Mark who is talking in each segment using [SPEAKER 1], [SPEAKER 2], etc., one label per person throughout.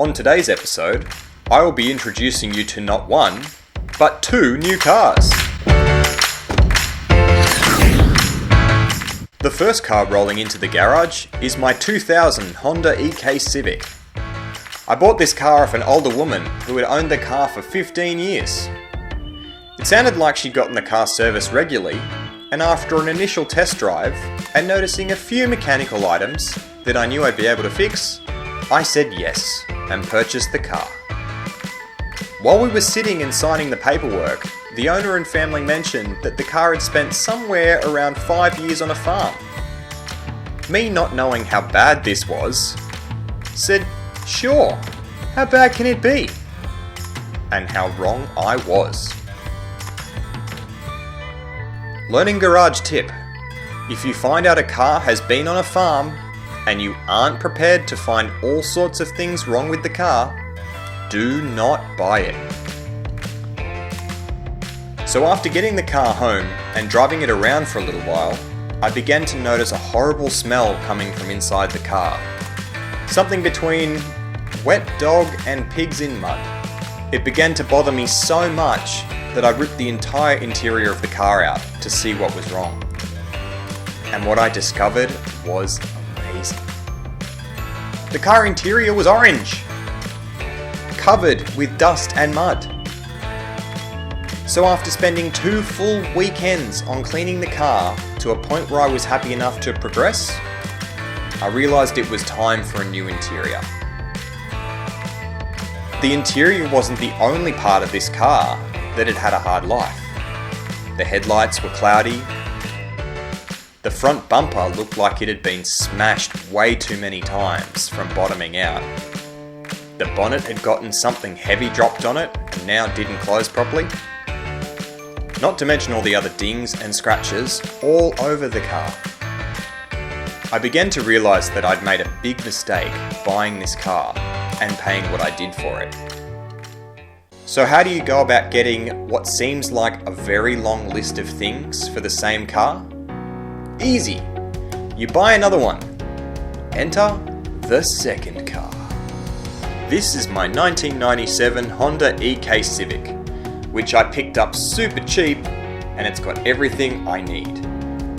[SPEAKER 1] On today's episode, I will be introducing you to not one, but two new cars. The first car rolling into the garage is my 2000 Honda EK Civic. I bought this car off an older woman who had owned the car for 15 years. It sounded like she'd gotten the car serviced regularly, and after an initial test drive and noticing a few mechanical items that I knew I'd be able to fix, I said yes and purchased the car. While we were sitting and signing the paperwork, the owner and family mentioned that the car had spent somewhere around 5 years on a farm. Me not knowing how bad this was, said, "Sure, how bad can it be?" And how wrong I was. Learning garage tip: if you find out a car has been on a farm and you aren't prepared to find all sorts of things wrong with the car, do not buy it. So after getting the car home and driving it around for a little while, I began to notice a horrible smell coming from inside the car. Something between wet dog and pigs in mud. It began to bother me so much that I ripped the entire interior of the car out to see what was wrong. And what I discovered was amazing. The car interior was orange, covered with dust and mud. So after spending 2 full weekends on cleaning the car to a point where I was happy enough to progress, I realised it was time for a new interior. The interior wasn't the only part of this car that had had a hard life. The headlights were cloudy. The front bumper looked like it had been smashed way too many times from bottoming out. The bonnet had gotten something heavy dropped on it and now didn't close properly. Not to mention all the other dings and scratches all over the car. I began to realise that I'd made a big mistake buying this car and paying what I did for it. So how do you go about getting what seems like a very long list of things for the same car? Easy! You buy another one. Enter the second car. This is my 1997 Honda EK Civic, which I picked up super cheap, and it's got everything I need.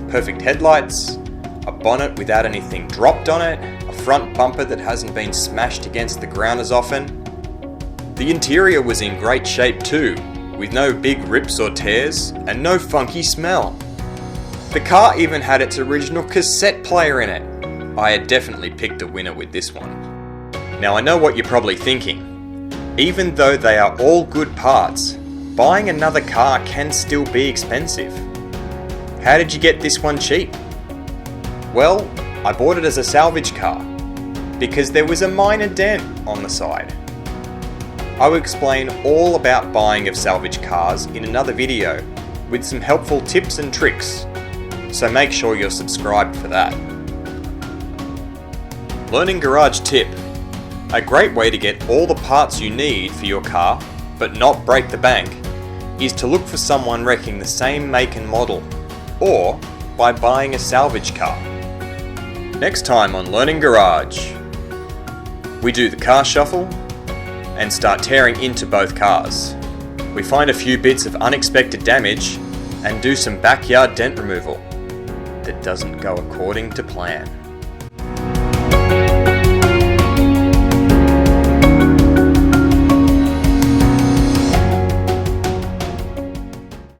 [SPEAKER 1] Perfect headlights, a bonnet without anything dropped on it, a front bumper that hasn't been smashed against the ground as often. The interior was in great shape too, with no big rips or tears, and no funky smell. The car even had its original cassette player in it. I had definitely picked a winner with this one. Now I know what you're probably thinking. Even though they are all good parts, buying another car can still be expensive. How did you get this one cheap? Well, I bought it as a salvage car, because there was a minor dent on the side. I will explain all about buying of salvage cars in another video with some helpful tips and tricks, so make sure you're subscribed for that. Learning garage tip: a great way to get all the parts you need for your car, but not break the bank, is to look for someone wrecking the same make and model, or by buying a salvage car. Next time on Learning Garage, we do the car shuffle and start tearing into both cars. We find a few bits of unexpected damage and do some backyard dent removal that doesn't go according to plan.